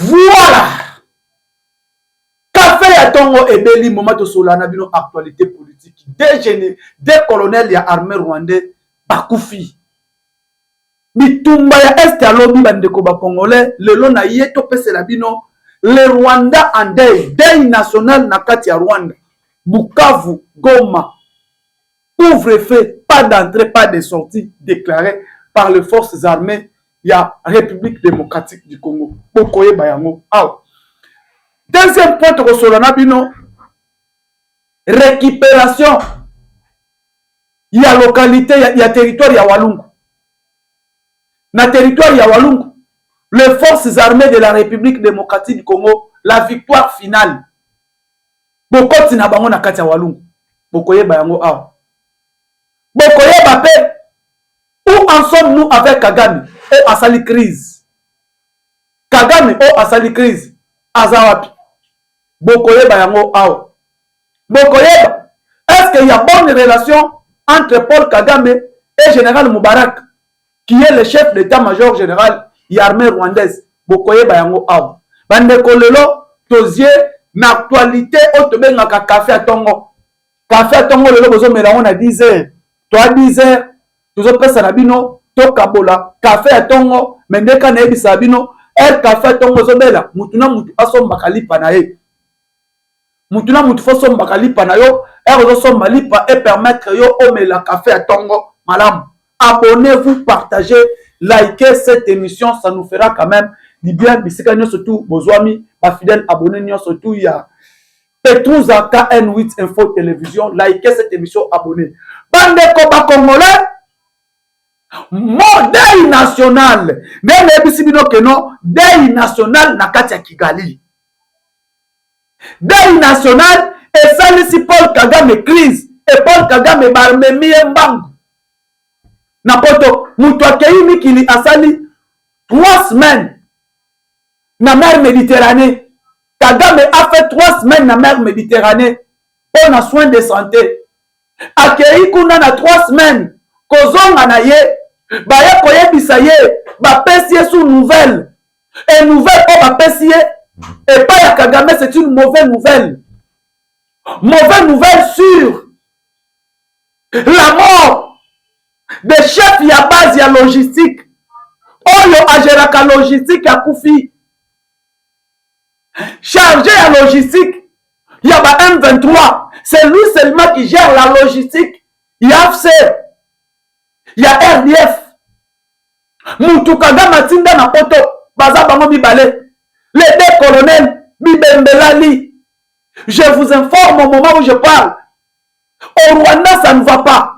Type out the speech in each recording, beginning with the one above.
Voilà. Café ya tongo ebeli moment to solana bino actualité politique. Des colonels ya armée rwandais bakufi. Bitumba ya est alobi bandeko ba congolais lelo na yeto pese la bino le Rwanda en deuil national na kati ya Rwanda. Bukavu, Goma. Ouvre-feu, pas d'entrée, pas de sortie déclaré par les forces armées. Il y a République démocratique du Congo. Bokoye Bayango. Deuxième point de Solana Bino, récupération. Il y a localité, il y a territoire, il y a Walungu. Dans le territoire, il y a Walungu. Les forces armées de la République démocratique du Congo, la victoire finale. Bokoti na bango na kati ya Walungu. Bokoye Bayango. Bokoye Bape. Où en sommes-nous avec Kagame? Oh, Asali crise. Kagame, oh, Asali crise. Azawapi. Bokoye Bayango, Bokoye, est-ce qu'il y a bonne relation entre Paul Kagame et Général Moubarak, qui est le chef d'état-major général de l'armée rwandaise? Bokoye Bayango, Bande Kolelo, Tozier, l'actualité, Otobengaka café à Tongo. Café à Tongo, le logo, mais là, on a 10 heures. Toi, 10 heures. Toujours presse à Nabino, Tokabola, café à Tongo, Mendeka Nebi Sabino, El café à Tongo Zobela, Mutuna Mutu Asom Bakali Panae. Mutuna Mutu Fosom Bakali Panayo, Erdoson Malipa et permettre yo Omela café à Tongo, Malam. Abonnez-vous, partagez, likez cette émission, ça nous fera quand même du bien. Bisika nyo surtout, Bozwami, ma fidèle abonné nyo surtout, il y a Petrouza KN8 Info Télévision, likez cette émission, abonnez. Bande Koba Congolais. Mon deuil national. Même ebisibino que non, deuil national na kati ya Kigali. Deuil national et ça si Paul Kagame crise et Paul Kagame barmemi mbangu. Na poto mutu akei mikili asali 3 semaines na mer Méditerranée. Kagame a fait 3 semaines na mer Méditerranée pour un soin de santé. Akei kuna na 3 semaines kozonga na ye. Baya koyebisa ye bapesi ye sous nouvelle et nouvelle o bapesi ye et pas ya Kagame, c'est une mauvaise nouvelle sur la mort des chefs ya base ya logistique oyo ageraka logistique ya kufi chargé ya logistique ya ba M23, c'est lui seulement qui gère la logistique ya FC ya RDF. Moutou Kagame tinda na poto baza bango mibale. Les deux colonels Bibembelali. Je vous informe au moment où je parle. Au Rwanda, ça ne va pas.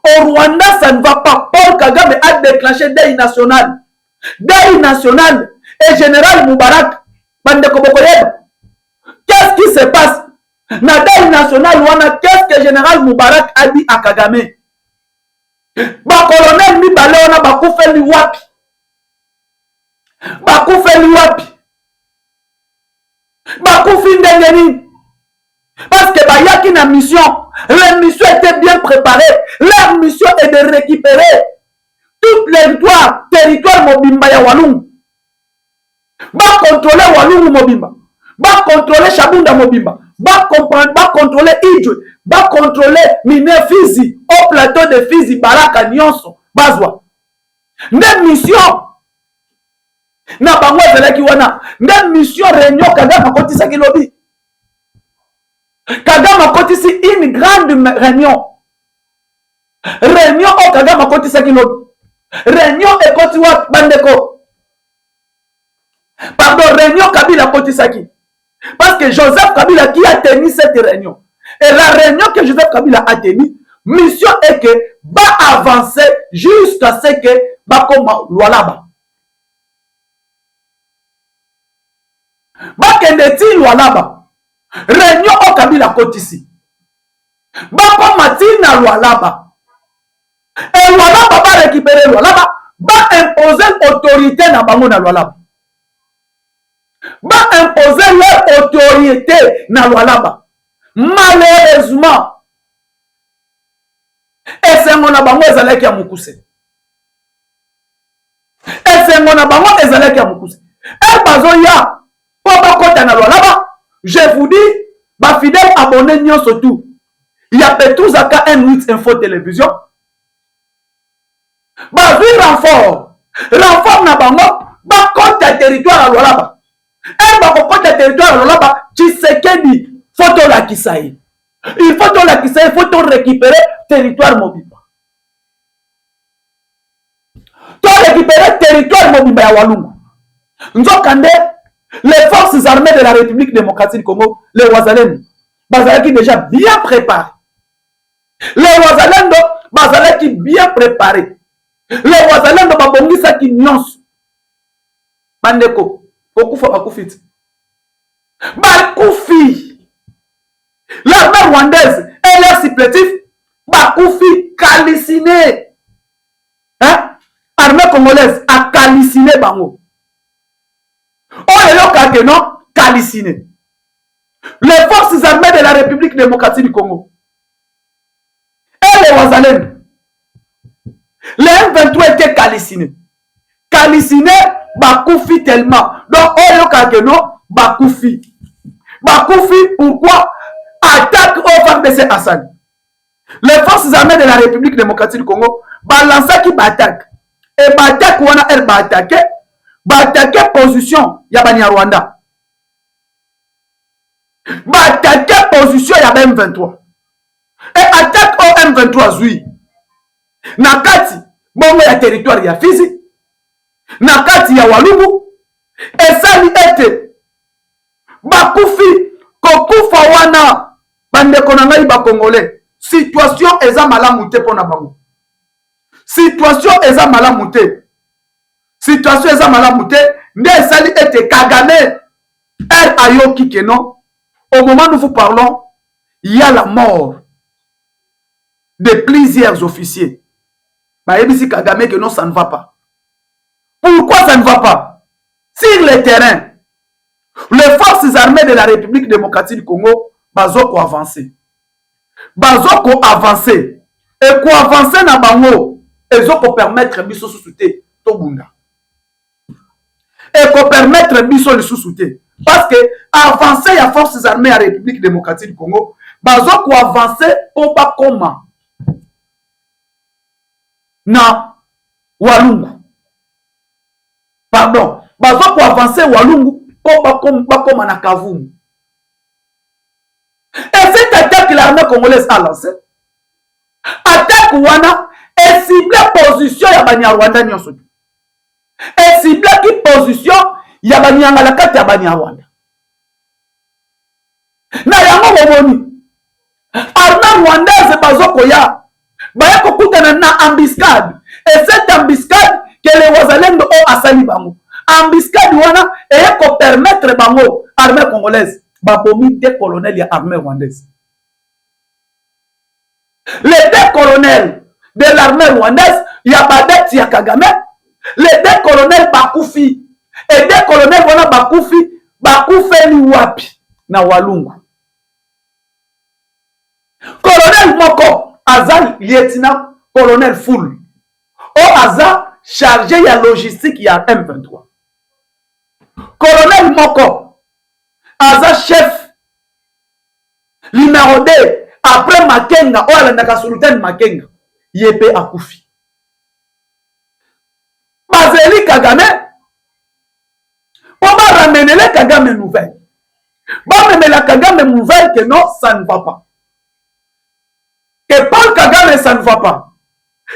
Au Rwanda, ça ne va pas. Paul Kagame a déclenché deuil national. Deuil national. Et général Moubarak, qu'est-ce qui se passe? Na deuil national, qu'est-ce que général Moubarak a dit à Kagame? Ba colonel mibale wana bakufeli wapi? Bakufeli wapi? Bakufi ndenge nini? Parce que bayaki na mission. La mission était bien préparée. Leur mission est de récupérer tout le territoire mobimba ya Walungu. Ba contrôler Walungu mobimba. Ba contrôler Shabunda mobimba. Ba contrôler Idjwe. Ba contrôler Mine Fizi. Au plateau de Fizi, Baraka, Nyonso, Bazwa. Nde mission. Na bango ezalaki wana. Nde mission réunion Kagame akotisaki lobi. Kagame akotisi une grande réunion. Réunion au Kagame akotisaki lobi. Réunion ekoti wa bandeko. Pardon, réunion Kabila akotisaki. Parce que Joseph Kabila qui a tenu cette réunion. Et la réunion que Joseph Kabila a tenue, mission est que va avancer jusqu'à ce que va comme Lualaba. Va kendeti Lualaba. Réunion au Kabila Kotisi. Va comme Matina Lualaba. Et Lualaba va récupérer Lualaba. Va imposer l'autorité dans Bango na Lualaba. Va imposer leur autorité dans Lualaba. Malheureusement, et c'est mon abango ezalaki ya mukuse. Et c'est mon abango ezalaki ya mukuse. Et bazoya, pour bakota na là-bas, je vous dis, ma fidèle abonné nyon surtout. Il y a Petrus Aka N8 Info Télévision. Bazoui renfort. Renfort na bango, bakota territoire à là-bas. Et bakota territoire à là-bas, Tshisekedi, photo la Kisaï. Il faut la Kisaï, il faut récupérer territoire mobile. Tu récupérer territoire mobile à Walungu. Nzokande, les forces armées de la République démocratique du Congo, les Wazalendo, Bazalaki déjà bien préparés. Les Wazalendo, Bazalaki bien préparés. Les Wazalendo, Babongisa qui nyons. Bandeko, Okufa Bakufit. Bakufi. L'armée rwandaise, elle est supplétif. Bakufi, caliciné. Hein? Armée congolaise a caliciné Bango. On est là que non, caliciné. Les forces armées de la République démocratique du Congo. Et les Wazalem. Les M23 étaient calicinés. Calicinés, Bakoufi tellement. Donc, on est là que non, Bakoufi. Bakoufi, pourquoi? Attaque au FARDC Hassan. Les forces armées de la République démocratique du Congo, balança qui battaque. Et battaque, on a elle attaqué. Battaquer position ya bani Rwanda. Battaquer position ya M23. Et attaque au M23 zui. Nakati bongo ya territoire ya Fizi. Nakati ya Walungu. Et ça li ete bakufi kokufa wana bandeko na ngai ba congolais. Situation eza malamu te pona bango. Situation eza malamu te. Situation eza malamu te, nde sali ete Kagame elle ayoki que non. Au moment où nous vous parlons, il y a la mort de plusieurs officiers. Bah ebisi Kagame que non, ça ne va pas. Pourquoi ça ne va pas? Sur le terrain, les forces armées de la République démocratique du Congo bazoko avancer. Bazoko avancer. Et quoi avancer na bango, ezoko permettre biso susute to bunda. Et pour permettre biso le sous-souté. Parce que avancer les forces armées à la République démocratique du Congo, bazo ko avancer pour pas comment na Walungu. Pardon, bazo ko avancer Walungu pour pas comment na Kavumu. Et cette attaque l'armée congolaise a lancé, attaque wana et ciblé position ya Banyarwanda nyonso. Et ciblé qui position ya banyanga la kati ya Banyarwanda. Na yango bomoni. Armée rwandaise bazoko ya. Baya kokutana na embuscade. Et cette embuscade que les Wazalendo ont asali bango. Embuscade wana et ko permettre bango armée congolaise babomi des colonels ya armée rwandaise. Les deux colonels de l'armée rwandaise ya Badeti ya Kagame. Les deux colonels Bakoufi et deux colonels voilà Bakoufi Bakoufeli wapi na Walungu. Colonel Moko Azal lieutenant colonel Full o Azal chargé ya logistique ya M23. Colonel Moko Azal chef numéro 2 après Makenga o alandaka sultan Makenga yepe akufi. Bazeli Kagame, on va ramener les Kagame nouvelle. Bon, mais la Kagame nouvelle que non, ça ne va pas. Que Paul Kagame, ça ne va pas.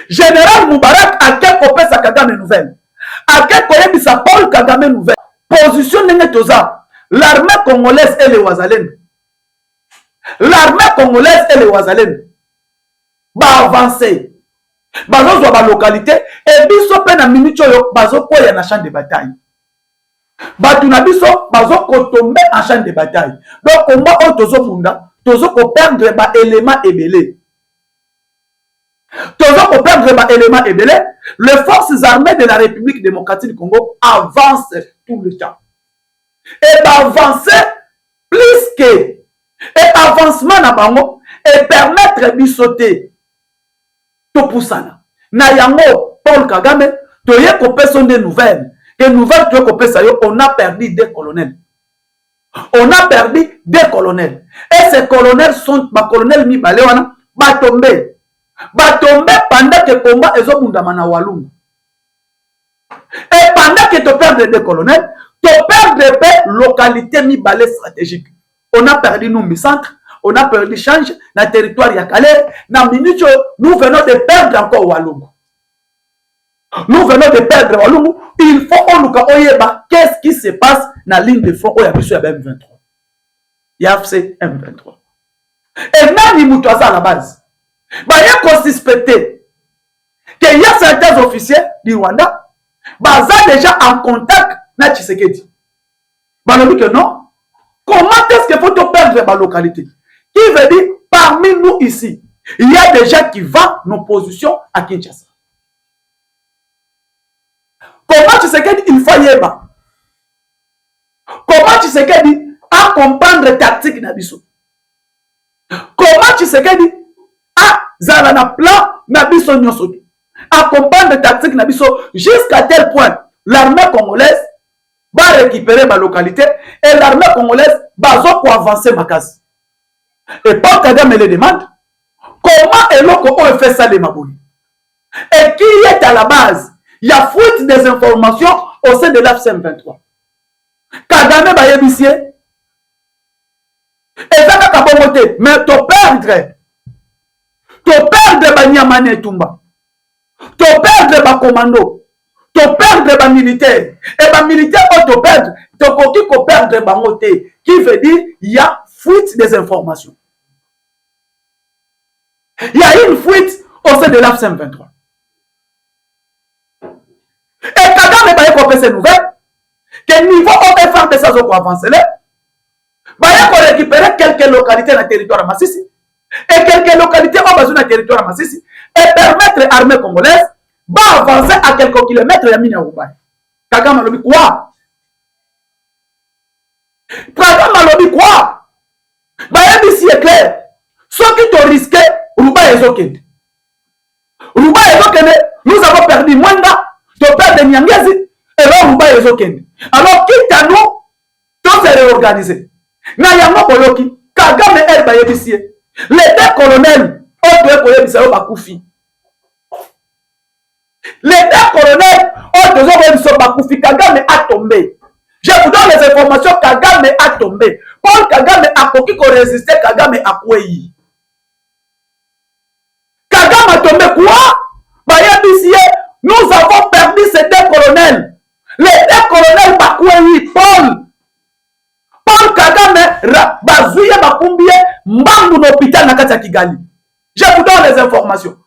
Général Moubarak a quel copé sa Kagame nouvelle. À quel copé sa Paul Kagame nouvelle. Position n'est toza. L'armée congolaise et les Wazalènes. L'armée congolaise et les Wazalènes. Va avancer. Bazo zo ba localité et biso pe na minute yo bazo koya na champ de bataille. Batu na biso bazo ko tomber en champ de bataille. Donc combat o tozo funda, tozo ko perdre ba élément ebelé. Tozo ko perdre ba élément ebelé, les forces armées de la République démocratique du Congo avancent tout le temps. Et ba avancer plus que et avancement na bango et permettre bisoter to poussana. Na yango Paul Kagame toye ko personne de nouvelles. que nouvelle on a perdu 2 colonels. On a perdu 2 colonels. Et ces colonels sont ma colonel Mibalewana, tombé pendant que le combat est au Mundamana Walungu. Et pendant que tu perds 2 colonels, tu perds des localités Mibale stratégiques. On a perdu nos centres, on a perdu Change, dans le territoire Yakale, dans minute nous venons de perdre encore Walungu. Nous venons de perdre Walungu. Il faut qu'on oyeba qu'est-ce qui se passe dans la ligne de front où il y a M23. Il y a M23. Et même il moutoise à la base. Il y a qu'on suspecté qu'il y a certains officiers du Rwanda qui sont déjà en contact avec Tshisekedi. Ils dit que non. Comment est-ce qu'il faut perdre la localité? Qui veut dire, parmi nous ici, il y a des gens qui vendent nos positions à Kinshasa. Comment Tshisekedi il faut y aller? Comment Tshisekedi a comprendre les tactiques d'Abisso? Comment Tshisekedi a zala plan Nabiso Nyoso? A comprendre les tactiques d'Abisso jusqu'à tel point l'armée congolaise va récupérer ma localité et l'armée congolaise va avancer ma case. Et Paul Kagame me le demande comment Eloko a fait ça les Mabouli? Et qui est à la base? Il y a fuite des informations au sein de l'AFC-M23. Kagame ba yebisie. Et ça ka kabomote, mais tu perdre ba Nyamane Tumba. Tu perdre ba commando. Tu perdre ba militaire. Et ba militaire tu perdre, tu perdre ba moté. Qui veut dire il y a fuite des informations. Il y a une fuite au sein de l'AFC-M23. Et Kagame va y ces nouvelles, que niveau OFR de ça pour avancer là, va y récupérer quelques localités dans le territoire Massissi et quelques localités au besoin dans le territoire Massissi et permettre à l'armée congolaise d'avancer à quelques kilomètres de Minya Roubaï. Kagame a dit quoi? Kagame a dit quoi? Bah ici est clair. Ceux qui t'ont risqué, Roubaï et Zokende. Roubaï et Zokende, nous avons perdu Mwanda. Tu perds de Nyangezi et là on va les okende. Alors quitte à nous, tout s'est réorganisé. Nayama Koloki, Kagame El Bayebisie, les 2 colonels, autres Koyebisao Bakoufi. Les 2 colonels, autres Koyebisao Bakoufi, Kagame a tombé. Je vous donne les informations, Kagame a tombé. Paul Kagame a coquille qu'on résistait, Kagame a Kouéi. Kagame a tombé quoi? Bayebisie. Nous avons perdu ces 2 colonels. Les 2 colonels Bakouéi, Paul Kagame, Bazouye Bakumbie, Mbangu l'hôpital Nakata Kigali. Je vous donne les informations.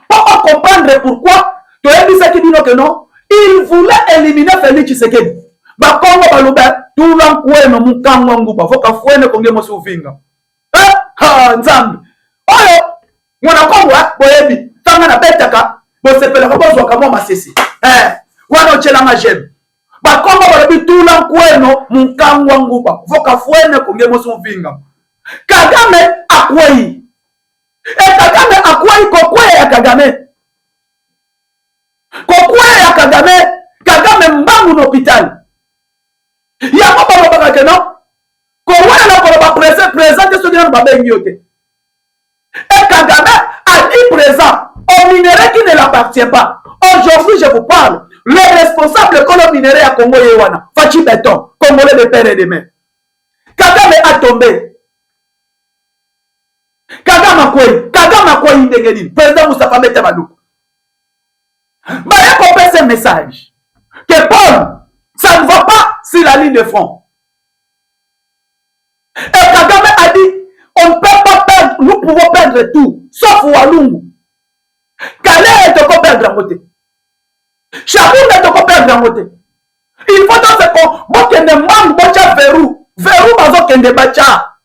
Pour comprendre pourquoi, tu as dit ça qui dit non que non, il voulait éliminer Félix Tshisekedi. Bakongo Baloba, tout l'encoué no Mukango, Foka Fouene Kongé Mosoufinga. Nzambi. Oyo, Mwana Kongo, Boyebi, Tangana Betaka. Bon, c'est pas le cas de Massissi. Wano chelanga jem. Ba komba balabi tula kweno munkangwa nguba. Voka fuene konge moso mvinga. Kagame akwei. Kagame akwei kokwe ya Kagame. Kokwe ya Kagame. Kagame mbangu n'hôpital. Ya maba baba keno. Kokwe la ko ba présenter ce qui ba bengi yote. Et Kagame a dit présent au minerai qui ne l'appartient pas. Aujourd'hui, je vous parle. Le responsable de minerai à Congo Yewana, Fachi Beton, Congolais de père et de mère. Kagame a tombé. Kagame a quoi indégénie. Président Moustapha Metabadou. Il y a compris ce message. Que Paul, ça ne va pas sur la ligne de front. Et Kagame a dit, on ne peut pas perdre, nous pouvons perdre tout, sauf Walungu. Calais est encore perdre en côté. Chaboun est encore perdre en côté. Il faut dans ce qu'on ne manque pas verrou. Verrou, bazo kende bacha.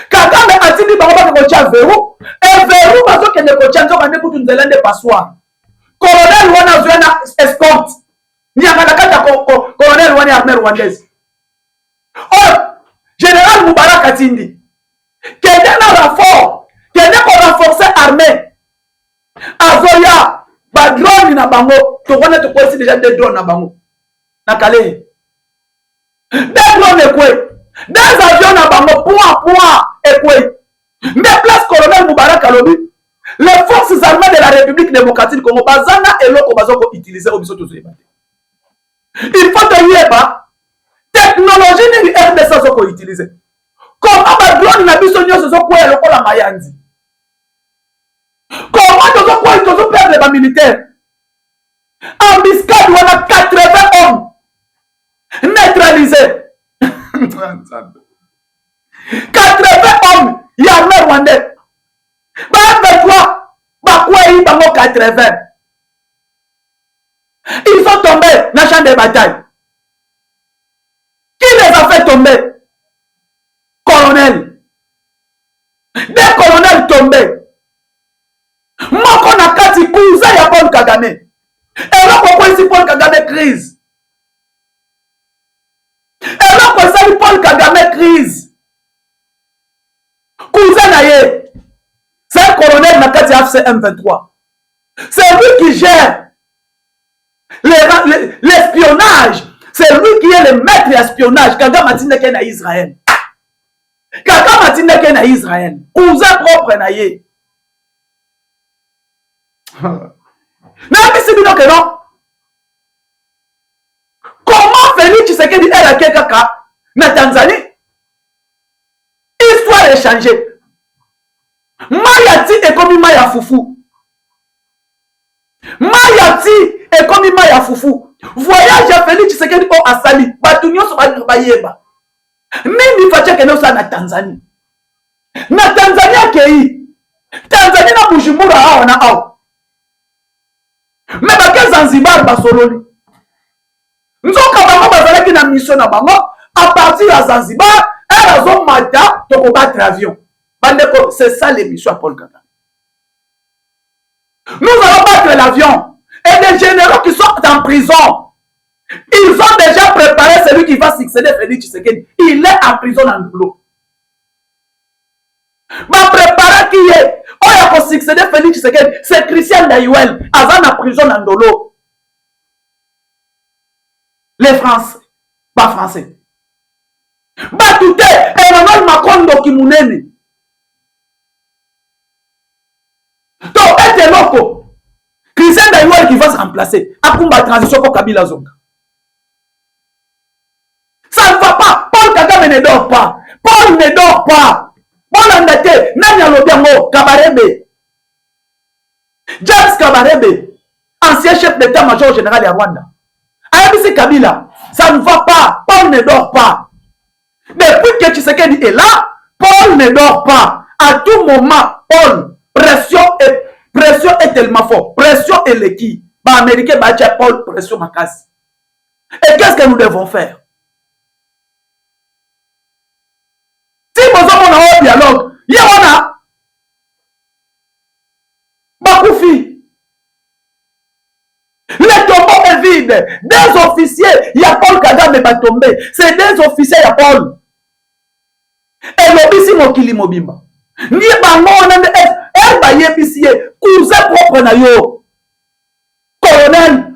Kagame a dit, bazo kende verrou. Et verrou, bazo kende kocha, nzo kande kutu nzelende passoir. Colonel wana zuena escorte. Nyangana kata colonel wana armée rwandaise. Oh, général Moubarak Atindi. Kende na renfort. Kende ko renforcer armée. Azoya, ba drone na bango, to wana to kosi déjà des drones na bango. na Calais. Des drones ekwe, des avions na bango point ekwe. Mais place colonel Moubarak Alobi, les forces armées de la République démocratique du Congo, bazana eloko bazoko utiliser au biso tous les bateaux. Il faut te yeba technologie ni RDC zoko utiliser. Comment ba drone na biso nyoso zoko eloko la mayandi. Comment tozo perdre les militaires? Embuscade wana 80 hommes neutralisés. 80 hommes l'armée rwandaise. Bakoué bango 80. Ils sont tombés dans le champ de bataille. Qui les a fait tomber? Colonel. Des colonels tombés. Moko na kati cousin ya Paul Kagame. Et là pourquoi ici Paul Kagame crise? Et là pourquoi Paul Kagame crise? Cousin naye. C'est un colonel na kati AFC M23. C'est lui qui gère l'espionnage. C'est lui qui est le maître de l'espionnage. Kagame Matindeke na Israël. Kagame Matindeke na Israël. Cousin propre naye. Non. Comment Félix Tshisekedi est à Kekaka na Tanzanie? Histoire est changée. Mayati est comme Maya Foufou. Mayati est comme Maya Foufou. Voyage à Félix Tshisekedi au Asali. Batunyo so bayeba. Nini fache kene osa na Tanzanie. Na Tanzania kei. Tanzanie na Bujumbura hao na hao. Mais bake Zanzibar basololi. Nzoka bango bazalaki na mission na bango à partir de Zanzibar, elles ont mata to battre l'avion. C'est ça l'émission à Paul Kagame. Nous allons battre l'avion et les généraux qui sont en prison, ils ont déjà préparé celui qui va succéder Félix Tshisekedi. Il est en prison en boulot. Va préparer qui est. Oh, il a succéder Félix Tshisekedi. C'est Christian Dayuel. Avant la prison en Dolo. Les Français. Pas Français. Bah tout est. Emmanuel Macron Dokimunene. Donc, est loco. Christian Dayuel qui va se remplacer. Akumba transition pour Kabila Zonga. Ça ne va pas. Paul Kagame ne dort pas. Paul ne dort pas. Paul Andate, Nanya Lobiango, Kabarebe. James Kabarebe, ancien chef d'état-major général de Rwanda. Ayabisi Kabila, ça ne va pas. Paul ne dort pas. Depuis que Tshisekedi est là, Paul ne dort pas. À tout moment, Paul, pression est tellement forte. Pression est l'équipe. Bah, Américain, bah, Paul, pression ma casse. Et qu'est-ce que nous devons faire? Si vous avez un dialogue, il y a Bakoufi. Le tombeau est vide. Des officiers, il y a Paul Kagame qui va tomber. C'est des officiers, il y a Paul. Et l'obisi mokili mobimba. Ni bango on a yebisi cousin propre na yo. Colonel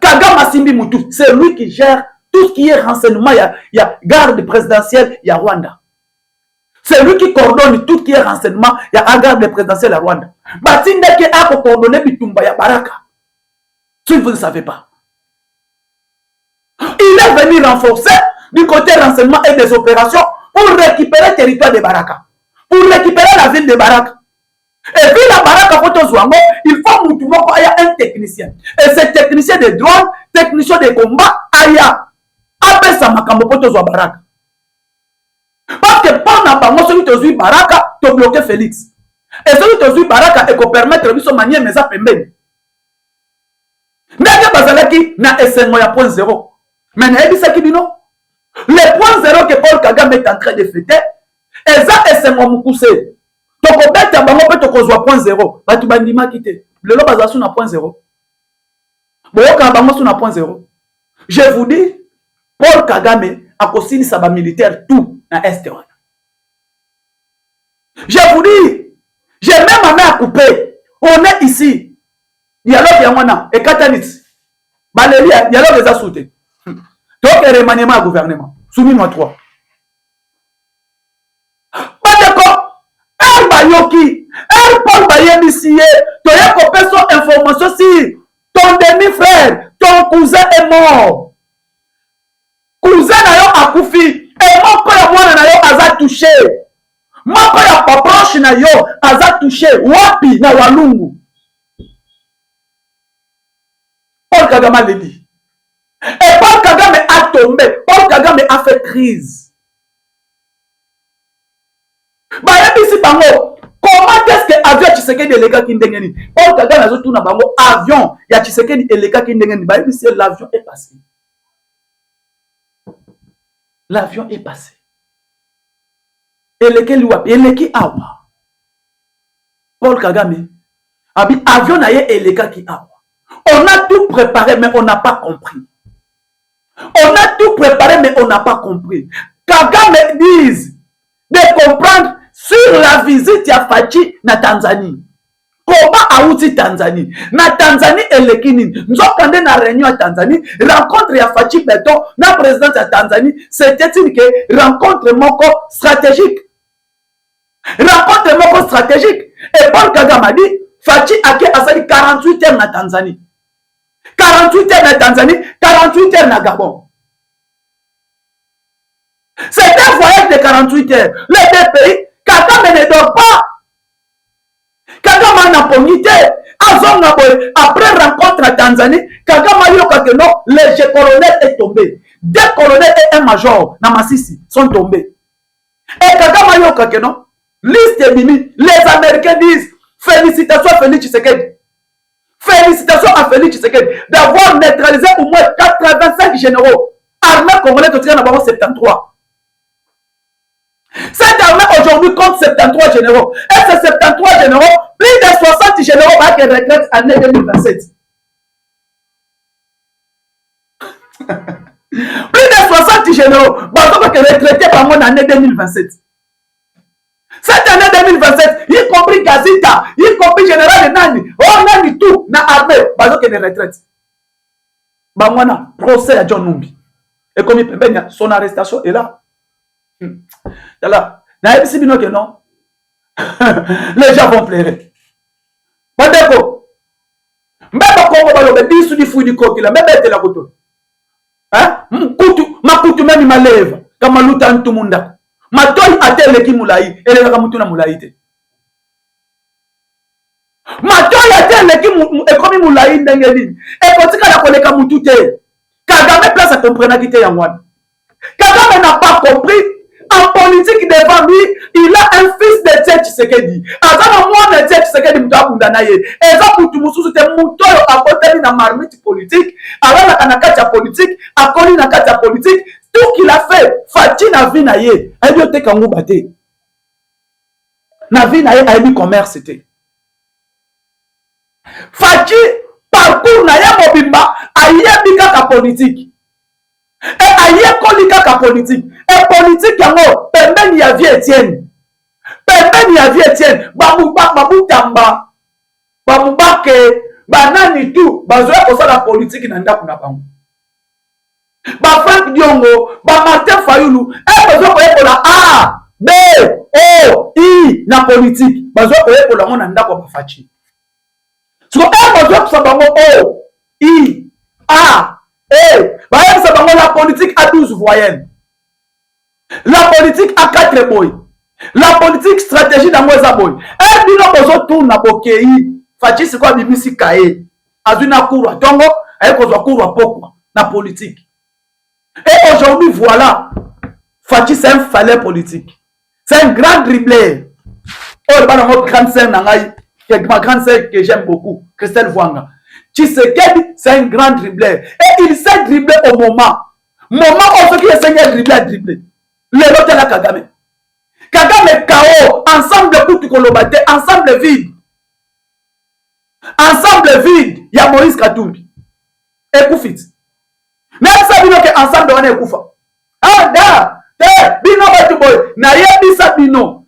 Kagame Simbi Moutou, c'est lui qui gère tout ce qui est renseignement. Il y a garde présidentielle, il y a Rwanda. C'est lui qui coordonne tout ce qui est renseignement. Il y a garde présidentielle à Rwanda. Batindeke a coordonné Bitumba ya Baraka. Si vous ne savez pas. Il est venu renforcer du côté renseignement et des opérations pour récupérer le territoire de Baraka. Pour récupérer la ville de Baraka. Et puis la Baraka photo Zouango, il faut Moutouma qu'il y a un technicien. Et ce technicien de drones, technicien de combat, Aya. Après ça, Makambo photo Zouango Baraka. Parce que pendant celui qui a Baraka, tu as bloqué Félix. Et celui qui a Baraka, il peut permettre de se manier mes appels. Mais Bazalaki na SNO ya point zéro. Mais n'a dit ça qui dit non. Le point zéro que Paul Kagame est en train de fêter, et ça SNO Moukoussé. Toko beta bango pe toko zwa point zéro. Batu bandima kité. Le lo bazasu na point zéro. Boyoka bango su na point zéro. Je vous dis, Paul Kagame a cosini sa ba militaire tout na Est. Je vous dis, j'ai même ma main à couper. On est ici. Il y a l'autre, il y a et Katanit. Baléli, il y a l'autre, les a sauté. Donc, remaniement au gouvernement. Soumis-moi 3. D'accord. Elle Bayoki, elle Paul Bayemisie, tu as coupé son information si ton demi-frère, ton cousin est mort. Cousin na yo akufi, et mon père moi na yo aza touché. Mon père pas proche na yo aza touché. Wapi na Walungu. Paul Kagame le dit. Et Paul Kagame a tombé. Paul Kagame a fait crise. Bayebisi bango. Comment est-ce que avion Tshisekedi eleka kindengeni? Paul Kagame a tout na bango avion ya Tshisekedi eleka kindengeni. Bayebisi l'avion est passé. L'avion est passé. Eleki liwapi? Eleki awa. Paul Kagame. Abi avion na ye eleka ki awa. On a tout préparé mais on n'a pas compris. On a tout préparé mais on n'a pas compris. Kagame dise de comprendre sur la visite ya Fachi na Tanzanie. Comment aouti Tanzanie? Na Tanzanie elekini. Nous avons na réunion à Tanzanie. Rencontre ya Fachi Beton na président ya Tanzanie. C'était une rencontre moko stratégique. Rencontre moko stratégique. Et Paul Kagame a dit Fachi a asali 48 heures na Tanzanie. 48 heures na Tanzanie, 48 heures na Gabon. C'est un voyage de 48 heures. Les deux pays, Kagame ne dort pas. Kagame n'a pas unité. Après rencontre à Tanzanie, Kagame a dit que non, le colonel est tombé. 2 colonels et un major, Namasisi, sont tombés. Et Kagame a dit que non, liste mimi, les Américains disent félicitations à Félix Tshisekedi. Félicitations à Félix Tshisekedi d'avoir neutralisé au moins 85 généraux. Armée congolaise de d'abord 73. Cette armée aujourd'hui compte 73 généraux. Et ces 73 généraux, plus de 60 généraux vont être retraités en année 2027. Plus de 60 généraux vont être retraités par moi en année 2027. Cette année 2027, y compris Gazita, y compris Général Nani, oh Nani tout, na armée, bazo que des retraites. Bamwana, procès à John Numbi. Et comme il peut bien, son arrestation est là. Là, na ebisi bino que non. Les gens vont pleurer. Bandeko. Mbeba Kongo balobe bisu di fui di kokila, mbeba ete la koto. Hein? Makutu meni maleva, kama luta ntu mundako. Matoi ateleki mulai, eleka mutu na mulai te. Matoi ateleki ekomi mulai ndenge nini. Ekotika na koleka mutu te. Kagame place à comprendre qui te yangwana. Kagame n'a pas compris. En politique devant lui, il a un fils de Tchèque Tshisekedi. Azana moi de Tchèque Tshisekedi muta bundanaye. Eza mutu mususu te mutoyo akoteli na marmite politique. Ala na kanakati ya politique, akoli na kati ya politique. Tout qu'il a fait, Fachi na vie na ye. Ayebi ote kangu bate. Na vie na ye ayebi commerce c'était. Fachi parcours na ye mobimba ayebi kaka politique. Et aye kolika ka politique. Et politique yango pembeni ya vie Etienne. Pembeni ya vie Etienne. Babutamba. Bamubake. Banani tout. Bazoya kosala politique na ndaku na bango. Ba Frank Diongo. Ba Martin Fayulu. Et bazoya koyekola A, B, O, I na politique. Bazoya koyekola ngo na ndaku ba Fachi. So et bazoya kosa bango O, I, A, la politique a 12 voyelles. La politique a 4 boys. La politique stratégie dans moi boy. Et bino bozo tourna bokei. Fachi c'est quoi bimisi kae. Azuna courwa tongo, ay kozwa courwa pokwa na politique. Et aujourd'hui voilà, Fachi c'est un falais politique. C'est un grand dribbleur. Oh, le ballon grande sœur nangai, ma grande sœur que j'aime beaucoup, Christelle Vwanga. Tshisekedi, c'est un grand dribbleur. Et il sait dribbler au moment. Moment où ceux qui essaient de dribbler, à dribbler. Le lot est là, Kagame. Kagame KO, ensemble de Kolobate, ensemble vide. Ensemble vide, il y a Moïse Katumbi. Et Koufit. Même ça, bino que ensemble on est Koufa. Ah, da, bino Batuboy, na yebisa bino.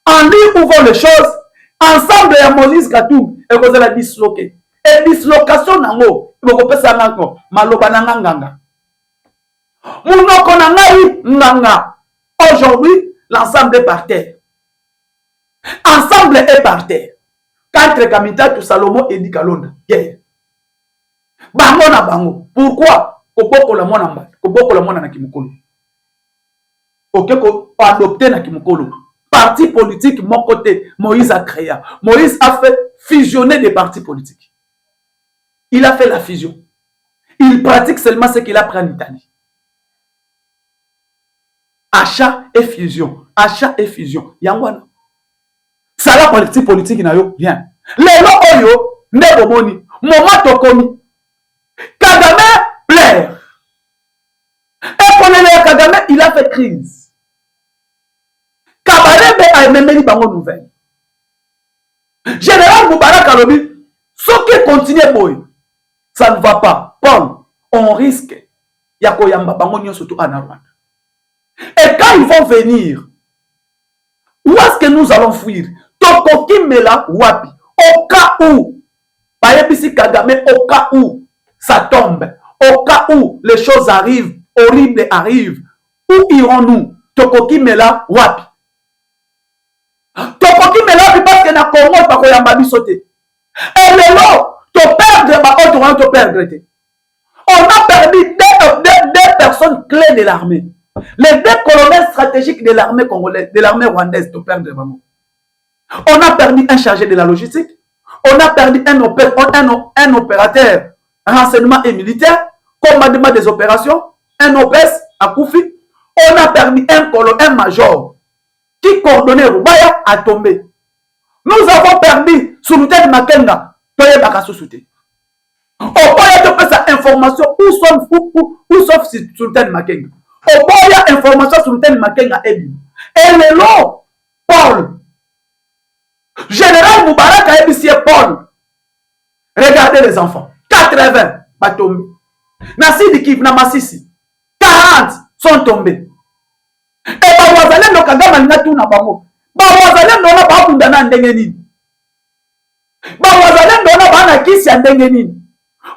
En lui ouvrant les choses, ensemble il y a Moïse Katumbi. Et vous allez disloquer. Et dislocation nango, il faut que ça nango, maloba nanganga. Mounoko na ngai nganga. Aujourd'hui, l'ensemble est par terre. Ensemble est par terre. Quatre Kamita, Salomon et Dikalonda. Yeah. Bango na bango. Pourquoi? Koboko la mwana mba. Koboko la mwana na kimukolo. Ok, ko adopté na kimukolo. Parti politique, mon côté, Moïse a créé. Moïse a fait fusionner des partis politiques. Il a fait la fusion. Il pratique seulement ce qu'il a pris en Italie. Achat et fusion. Achat et fusion. Yangwana. Ça la politique na yo bien. Lelo oyo ne bomoni. Moment tokomi. Kagame plaire. Et pour le Kagame, il a fait crise. Kabarebe a même bango nouvelle. Général Moubarak Alobi, ce qui continue boy, ça ne va pas. Paul, on risque. Yako yamba bango nyo surtout en Rwanda. Et quand ils vont venir, où est-ce que nous allons fuir? Tokoki mela wapi. Au cas où, Bayebisi Kagame, au cas où ça tombe, au cas où les choses arrivent, horribles arrivent, où irons-nous? Tokoki mela wapi. Tokoki mela wapi parce que na Congo pako yamba bisote. Et lelo, to perdre ma autre, to perdre. On a perdu deux personnes clés de l'armée. Les deux colonels stratégiques de l'armée congolaise, de l'armée rwandaise, to perdre vraiment. On a perdu un chargé de la logistique. On a perdu un opérateur renseignement et militaire, commandement des opérations, un OPS à Koufi. On a perdu un major qui coordonnait Rubaya à tomber. Nous avons perdu Sultan Makenga, Toye Bakasousoute. Au boya de sa information, où sauf Sultan Makenga. Au boya information Sultan Makenga est bien. Et le long, Paul. Général Moubarak a ébissé Paul. Regardez les enfants. 80 sont tombés. Nassi Kiv, Namasisi. 40 sont tombés. Et Bawazalem no Kagama Natu na Bango. Bawazalem no na Bakundana Ndengenini. Bawazalem no na Bana Kisi Ndengenini.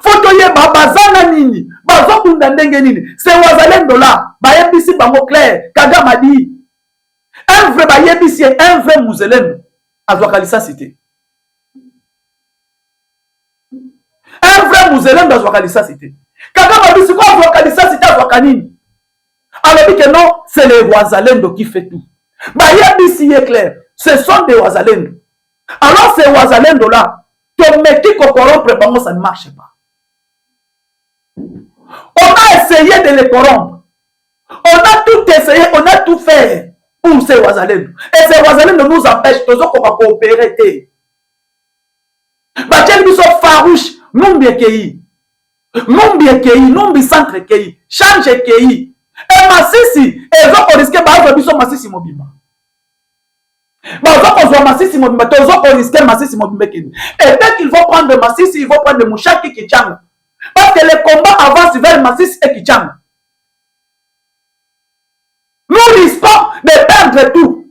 Fotoye Babazana Nini. Bazokunda Ndengenini. C'est Wazalem do là. Bayebisi Bango clair. Kagama dit. Un vrai Bayebisi, un vrai Mouzelem. Azwakalisa cité. Un vrai Mouzelem d'Azwakalisa cité. Kagama dit, c'est quoi Azwakalisa cité Azwakanini? Alors dit que non, c'est les Ouazalendo qui fait tout. Bayabisi est clair, ce sont des Ouazalendo. Alors ces Ouazalendo là, ton métier qu'on corrompre, ça ne marche pas. On a essayé de les corrompre. On a tout essayé, on a tout fait pour ces Ouazalendo. Et ces Ouazalendo nous empêchent, tous qu'on va coopérer. Bachel sont farouches, non bien Kei. Non bien Kei, non bien centre Kei. Change Kei. Et Massissi, et vous risquez de Massissi Mobimba. Vous Massissi Mobimba, vous risquez Massissi Mobimba. Et dès qu'ils vont prendre Massissi, ils vont prendre Mouchaki Kichang. Parce que les combats avancent vers Massissi et Kichang. Nous risquons de perdre tout.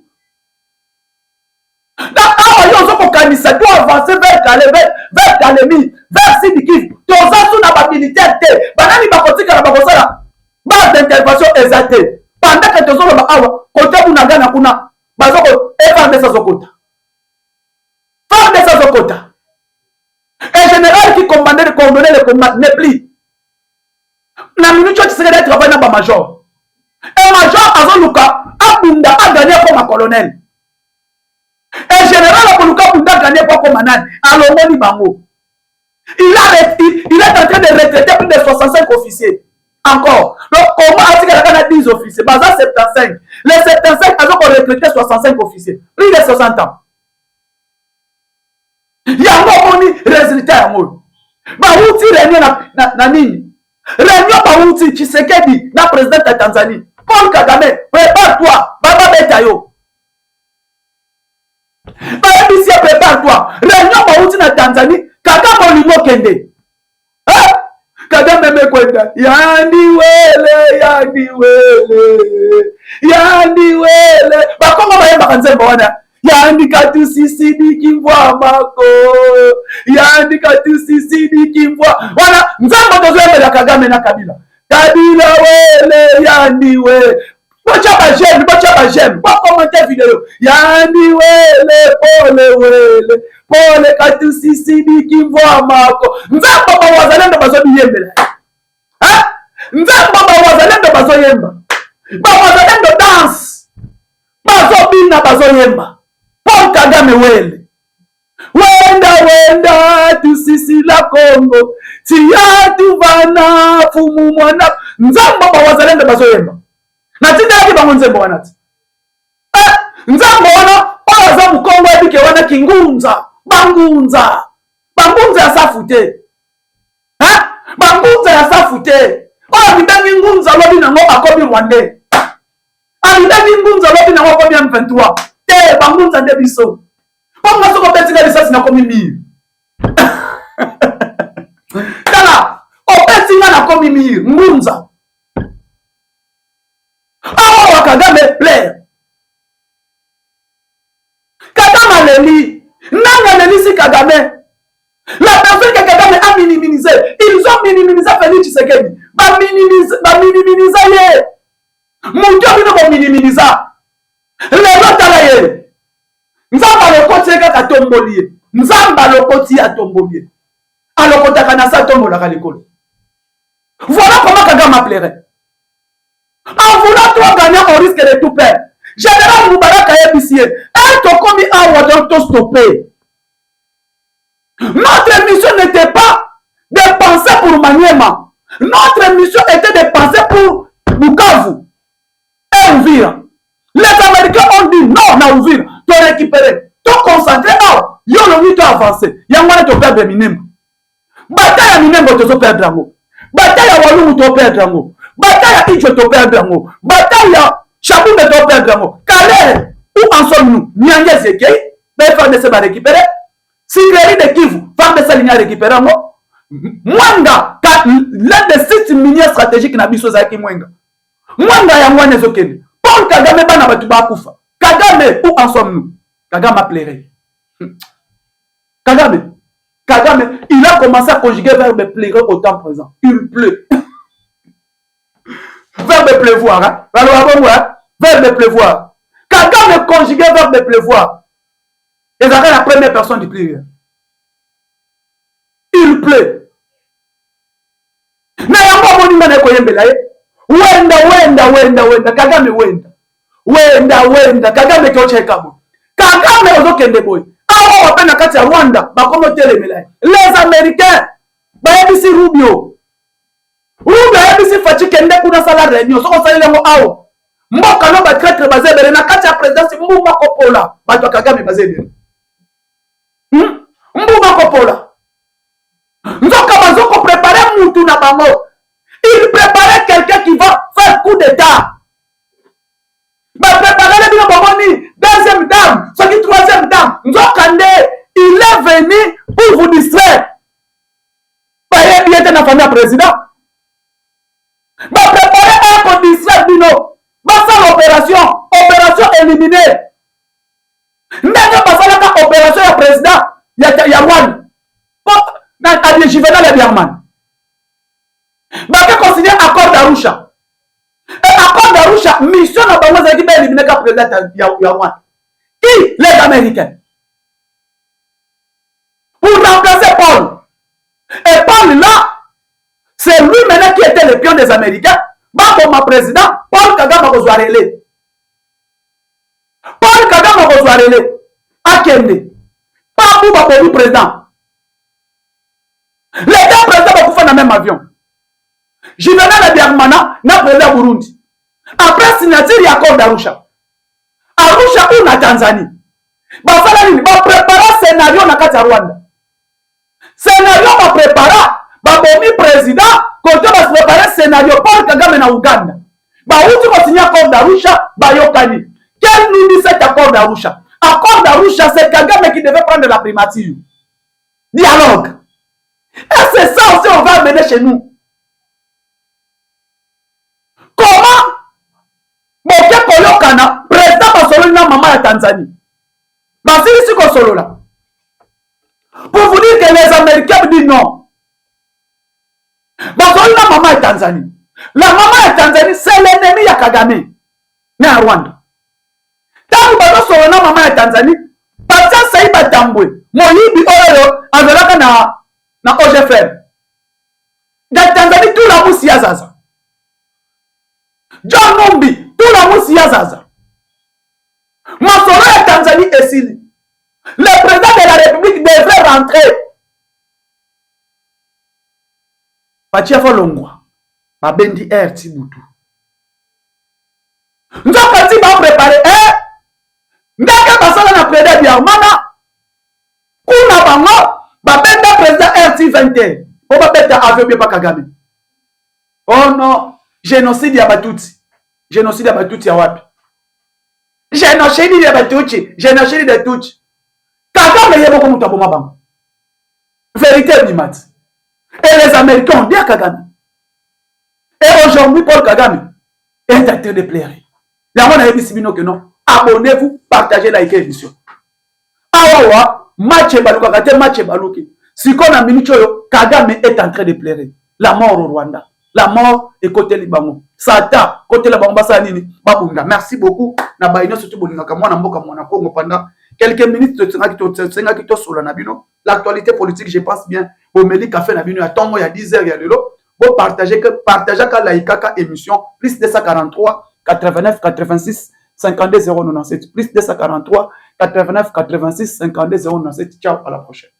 Quand doit avancer vers Calais, vers Kalemi, vers Sidikiv. Tous les gens militaire, banani bakotika na bakosala. Base d'intervention exaltée. Pendant que tous les gens côté Bunaga na kuna, bazoko efande sa zokota. Fande sa zokota. Un général qui commandait le coordonner le combat n'est plus. Na minute tu serais travailler na ba major. Un major azoluka abunda a gagné comme un colonel. Un général Apoluka Bunda gagné pas comme un Alomoni Bango. Il est en train de retraiter plus de 65 officiers. Encore. Donc, comment est-ce qu'il y a 10 officiers? Baza 75. Les 75 ont retraité 65 officiers. Plus de 60 ans. Il y a un résultat. Baouti réunion na nini. Réunion Baouti Tshisekedi, la présidente de Tanzanie. Paul Kagame, prépare-toi. Baba Betayo. Babisi, prépare-toi. Réunion Baouti na Tanzanie. Kagame Olimo Kende. Kagame mekwenda. Yandi wele. Yandi wele. Bakongo bayemba kanzemba wana. Yandi katu sisidi kimvwa mako. Yandi katu sisidi kimvwa. Wana nzambo tozwembe la Kagame na Kabila. Kabila wele yandi we. Bocha ba j'aime. Pas commenter vidéo. Yandi wele pole katusi sidi kimvoa mako. Nzamba ba wazalendo bazo yembela. Nzamba ba wazalendo bazo yemba. Ba wazalendo dance. Bazo bina bazo yemba. Paul Kagame wele. Wenda tusisi la Kongo. Tia tuvana fumu mwana. Nzamba ba wazalendo bazo yemba. Na tina yaki bango nzembo wanati. Nzambo wana oza mukongo ebike wana kingunza. Bangunza ya safute. Bangunza ya safute. Oya mitangi ngunza lobi nango akobi Rwande. Mitangi ngunza lobi nango akobi M23. Bangunza nde biso. Ponga soko petinga lisasi na komi mire. Tala, opetinga na komi mire, ngunza. Awa Kagame plaire. Kagame leli. Nanga leli si Kagame. La personne que Kagame a minimisé. Ils ont minimisé Félix Tshisekedi. Ba minimiser ye. Mouto bino ko minimiser. Lelo tala ye. Nzamba lokoti kaka tombolier. Nzamba lokoti ya tombolier. Alokota kana sa tombola ka likolo. Voilà comment Kagame plairait. En voulant toi gagner, on risque de tout perdre. Général Moubarak a ébissé. Un tokomi a wadon to stopper. Notre mission n'était pas de penser pour Maniema. Notre mission était de penser pour Bukavu et Ouvira. Les Américains ont dit non, na Ouvira. Tu récupérer, tu concentrer. Oh, yo le nuit tu avancer. Yangwana tu perdre Minembo. Bataille à Minembo tu perdre Drango. Bataille à Walou tu perdre Drango. Bataille à Icho tu perdre Drango. Bataille à Chaboumbe tu perdre Drango. Calais, où en sommes-nous? Nyangé Zeke, BFADC va récupérer. Sigleri de Kivu, Fambesa Linia récupérer. Mwanga, l'un des sites miniers stratégiques na biso zaki Mwenga. Mwanga ya mwane zokende. Paul Kagame bana batu bakufa. Kagame, où en sommes-nous? Kagame a pleuré. Kagame, il a commencé à conjuguer verbe pleurer au temps présent. Il pleut. Verbe pleuvoir, hein? Verbe pleuvoir. Kagame conjugué verbe pleuvoir. Et ça la première personne du pleurer. Il pleut. Na yango moninga na koyembela ye. Wenda Kagame wenda Kagame kocheka bo. Kagame ozokende boy. Awa wapena kati ya Rwanda bakomo telemela. Les Américains bayebisi Rubio yebisi Fachi kende kuna sala réunion soko salile ngo awa. Mboka no ba traître bazebele na kati ya présidence Mbuma Kopola bato Kagame bazebele. Mbuma Kopola. Nzoka bazoko préparer mutu na bango. Il préparait quelqu'un qui va faire coup d'état. Mais préparer les billes deuxième dame, ce qui troisième dame. Nzokande, il est venu pour vous distraire. Bah, il était dans la famille président. Bah, préparer un pour distraire Bino. Bah, ça opération éliminée. N'est-ce pas ça la opération ya président, ya Wan. Dans Juvenal et Bierman. Bah, que considère accord d'Arusha. Et accord d'Arusha, mission n'a pas besoin d'éliminer le président Yawan. Qui? Les Américains. Pour remplacer Paul. Et Paul là, c'est lui maintenant qui était le pion des Américains. Bah, comme président, Paul Kagame a besoin de Paul Kagame a besoin de Akende. Pas pour le président. Les deux présidents vont faire dans le même avion. Juvenal Biarimana na président Burundi. Après signature ya accord d'Arusha. Arusha ou na Tanzanie. Bafala nini ba prépara scénario na kati ya Rwanda. Scénario ba prépara ba bomi président côté ba préparer scénario Paul Kagame na Uganda. Ba uti ko signer accord d'Arusha ba yokani. Quel nous dit cet accord d'Arusha? Accord d'Arusha, c'est Kagame qui devait prendre la primature. Dialogue. Et c'est ça aussi on va amener chez nous. Comment Moké Koyokana, président Basolo na maman ya Tanzanie. Basili Siko Solo là. Pour vous dire que les Américains disent non. Basolo na maman ya Tanzanie. La maman ya Tanzanie, c'est l'ennemi ya Kagame. Ne à Rwanda. Tant que vous avez maman ya Tanzanie, Patia Saïba Tambwe, Moyibi Oyo, Avelaka na OGFM. Dans Tanzanie, tout la mousse Yazaza. John Numbi, tout la mousse Yazaza. Masoro ya Tanzanie est ici. Le président de la République devrait rentrer. Patia Folongwa, Babendi R. Tibutu. Nous avons préparé, ndaka basala na président Biarmana, kuna bango, babenda président RT20, on va mettre avion bien pas Kagame. Oh non, génocide ya Batutsi. Génocide ya Batutsi ya wapi? Génocide ya Batutsi, génocide de Tutsi. Kagame yebo ko mutu aboma bango. Vérité bimati. Et les Américains ont dit à Kagame. Et aujourd'hui, Paul Kagame est en train de pleurer. La monnaie est ici, que non. Abonnez-vous, partagez, likez l'émission. Awawa, match baluka, kate match baluki. Si qu'on a minute, Kagame est en train de pleurer. La mort au Rwanda. La mort est côté Libango. Sata, côté la Bambasa Nini. Babunda. Merci beaucoup. Na baïno surtout bolinga kamwana mboka mwana Congo pendant quelques minutes de tsenga kito solo nabino. L'actualité politique, je pense bien. Au Meli Café nabino ya tongo ya 10h ya lelo. Vous partagez ka laïka émission plus 243 89 86 52 097 plus 243 89 86 52 097. Ciao, à la prochaine.